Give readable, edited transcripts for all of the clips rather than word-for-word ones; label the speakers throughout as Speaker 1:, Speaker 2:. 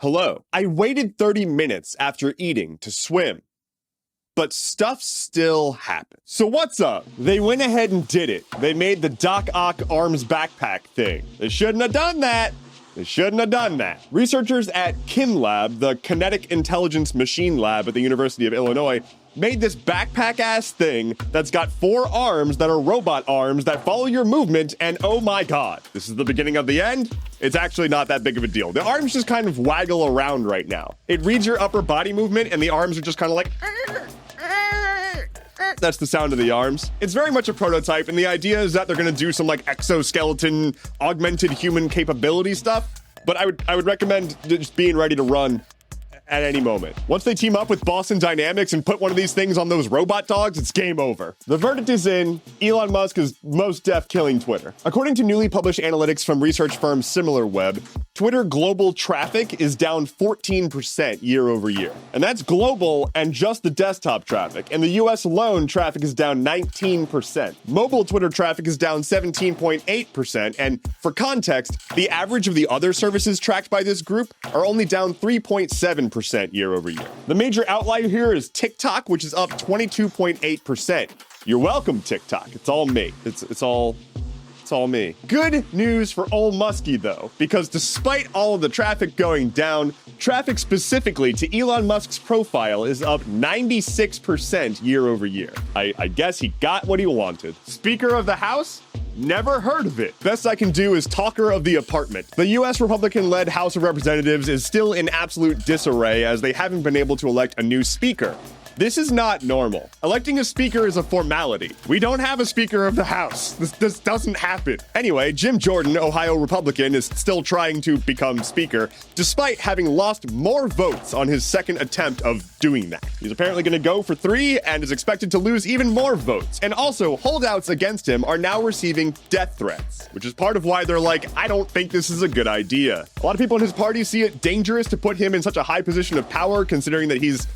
Speaker 1: Hello. I waited 30 minutes after eating to swim, but stuff still happened. So what's up? They went ahead and did it. They made the Doc Ock arms backpack thing. They shouldn't have done that. They shouldn't have done that. Researchers at KinLab, the Kinetic Intelligence Machine Lab at the University of Illinois, made this backpack-ass thing that's got 4 arms that are robot arms that follow your movement, and oh my god, this is the beginning of the end? It's actually not that big of a deal. The arms just kind of waggle around right now. It reads your upper body movement, and the arms are just kind of like... That's the sound of the arms. It's very much a prototype, and the idea is that they're gonna do some like exoskeleton, augmented human capability stuff, but I would recommend just being ready to run at any moment. Once they team up with Boston Dynamics and put one of these things on those robot dogs, it's game over. The verdict is in. Elon Musk is most def killing Twitter. According to newly published analytics from research firm SimilarWeb, Twitter global traffic is down 14% year over year. And that's global and just the desktop traffic. In the US alone, traffic is down 19%. Mobile Twitter traffic is down 17.8%. And for context, the average of the other services tracked by this group are only down 3.7% year over year. The major outlier here is TikTok, which is up 22.8%. You're welcome, TikTok. It's all me. It's all me. Good news for old Muskie, though, because despite all of the traffic going down, traffic specifically to Elon Musk's profile is up 96% year over year. I guess he got what he wanted. Speaker of the House? Never heard of it. Best I can do is talker of the apartment. The U.S. Republican-led House of Representatives is still in absolute disarray as they haven't been able to elect a new speaker. This is not normal. Electing a speaker is a formality. We don't have a Speaker of the House. This doesn't happen. Anyway, Jim Jordan, Ohio Republican, is still trying to become speaker, despite having lost more votes on his second attempt of doing that. He's apparently going to go for 3 and is expected to lose even more votes. And also, holdouts against him are now receiving death threats, which is part of why they're like, I don't think this is a good idea. A lot of people in his party see it dangerous to put him in such a high position of power, considering that he's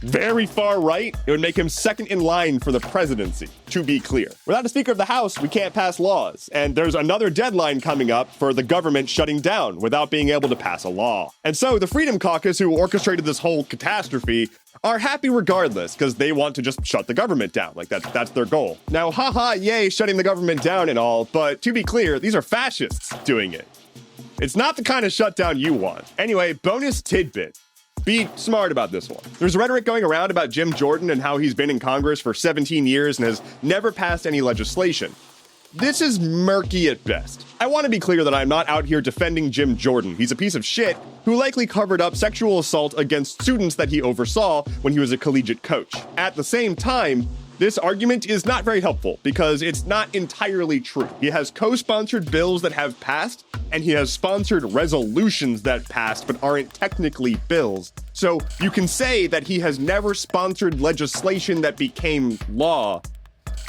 Speaker 1: very far right. It would make him second in line for the presidency, to be clear. Without a Speaker of the House, we can't pass laws. And there's another deadline coming up for the government shutting down without being able to pass a law. And so the Freedom Caucus, who orchestrated this whole catastrophe, are happy regardless because they want to just shut the government down. Like that's their goal. Now, haha, yay, shutting the government down and all, but to be clear, these are fascists doing it. It's not the kind of shutdown you want. Anyway, bonus tidbit. Be smart about this one. There's rhetoric going around about Jim Jordan and how he's been in Congress for 17 years and has never passed any legislation. This is murky at best. I want to be clear that I'm not out here defending Jim Jordan. He's a piece of shit who likely covered up sexual assault against students that he oversaw when he was a collegiate coach. At the same time, this argument is not very helpful because it's not entirely true. He has co-sponsored bills that have passed, and he has sponsored resolutions that passed but aren't technically bills. So you can say that he has never sponsored legislation that became law,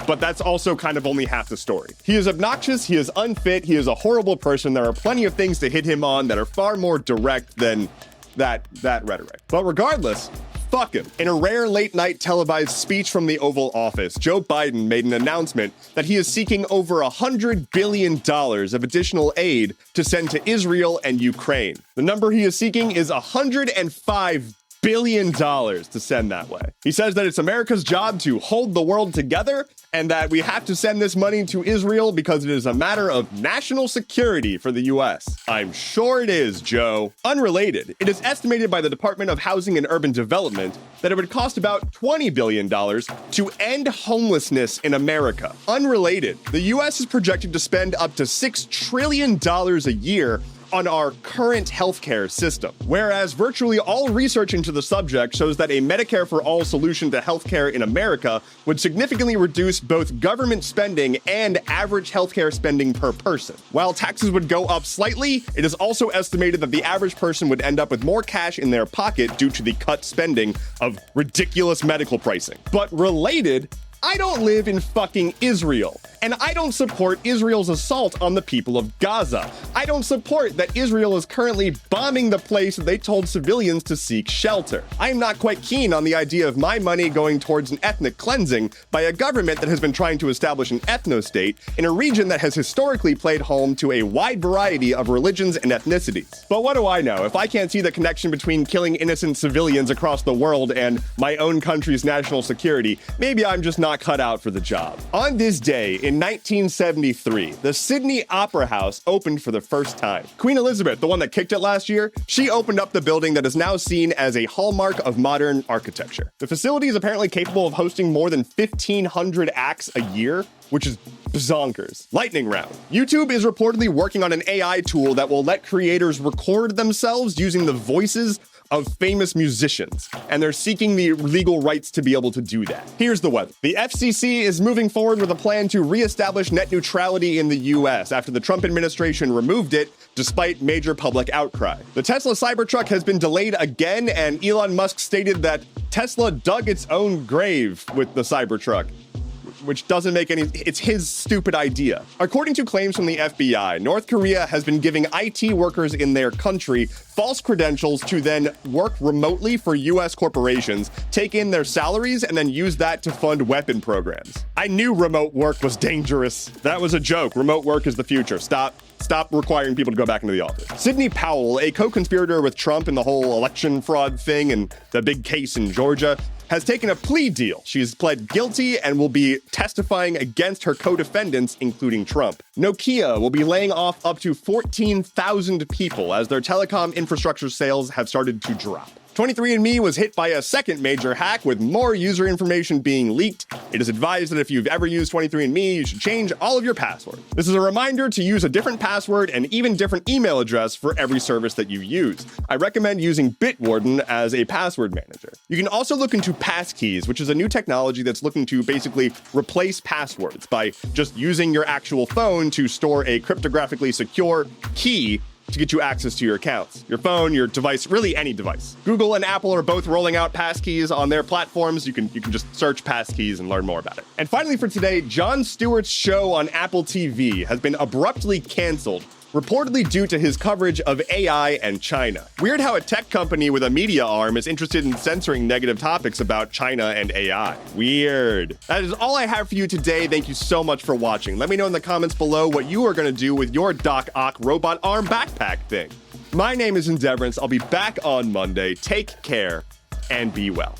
Speaker 1: but that's also kind of only half the story. He is obnoxious, he is unfit, he is a horrible person. There are plenty of things to hit him on that are far more direct than that rhetoric. But regardless, fuck him. In a rare late-night televised speech from the Oval Office, Joe Biden made an announcement that he is seeking over $100 billion of additional aid to send to Israel and Ukraine. The number he is seeking is $105 billion to send that way. He says that it's America's job to hold the world together and that we have to send this money to Israel because it is a matter of national security for the US. I'm sure it is, Joe. Unrelated, it is estimated by the Department of Housing and Urban Development that it would cost about $20 billion to end homelessness in America. Unrelated, the US is projected to spend up to $6 trillion a year on our current healthcare system. Whereas virtually all research into the subject shows that a Medicare for All solution to healthcare in America would significantly reduce both government spending and average healthcare spending per person. While taxes would go up slightly, it is also estimated that the average person would end up with more cash in their pocket due to the cut spending of ridiculous medical pricing. But related, I don't live in fucking Israel. And I don't support Israel's assault on the people of Gaza. I don't support that Israel is currently bombing the place that they told civilians to seek shelter. I am not quite keen on the idea of my money going towards an ethnic cleansing by a government that has been trying to establish an ethno-state in a region that has historically played home to a wide variety of religions and ethnicities. But what do I know? If I can't see the connection between killing innocent civilians across the world and my own country's national security, maybe I'm just not cut out for the job. On this day, in 1973, the Sydney Opera House opened for the first time. Queen Elizabeth, the one that kicked it last year, she opened up the building that is now seen as a hallmark of modern architecture. The facility is apparently capable of hosting more than 1,500 acts a year, which is bonkers. Lightning round. YouTube is reportedly working on an AI tool that will let creators record themselves using the voices of famous musicians, and they're seeking the legal rights to be able to do that. Here's the weather. The FCC is moving forward with a plan to reestablish net neutrality in the US after the Trump administration removed it despite major public outcry. The Tesla Cybertruck has been delayed again, and Elon Musk stated that Tesla dug its own grave with the Cybertruck, which doesn't make any, it's his stupid idea. According to claims from the FBI, North Korea has been giving IT workers in their country false credentials to then work remotely for US corporations, take in their salaries, and then use that to fund weapon programs. I knew remote work was dangerous. That was a joke. Remote work is the future. Stop requiring people to go back into the office. Sidney Powell, a co-conspirator with Trump in the whole election fraud thing and the big case in Georgia, has taken a plea deal. She's pled guilty and will be testifying against her co-defendants, including Trump. Nokia will be laying off up to 14,000 people as their telecom infrastructure sales have started to drop. 23andMe was hit by a second major hack with more user information being leaked. It is advised that if you've ever used 23andMe, you should change all of your passwords. This is a reminder to use a different password and even different email address for every service that you use. I recommend using Bitwarden as a password manager. You can also look into passkeys, which is a new technology that's looking to basically replace passwords by just using your actual phone to store a cryptographically secure key to get you access to your accounts, your phone, your device, really any device. Google and Apple are both rolling out passkeys on their platforms. You can just search passkeys and learn more about it. And finally for today, Jon Stewart's show on Apple TV has been abruptly canceled, reportedly due to his coverage of AI and China. Weird how a tech company with a media arm is interested in censoring negative topics about China and AI. Weird. That is all I have for you today. Thank you so much for watching. Let me know in the comments below what you are going to do with your Doc Ock robot arm backpack thing. My name is Endeavorance. I'll be back on Monday. Take care and be well.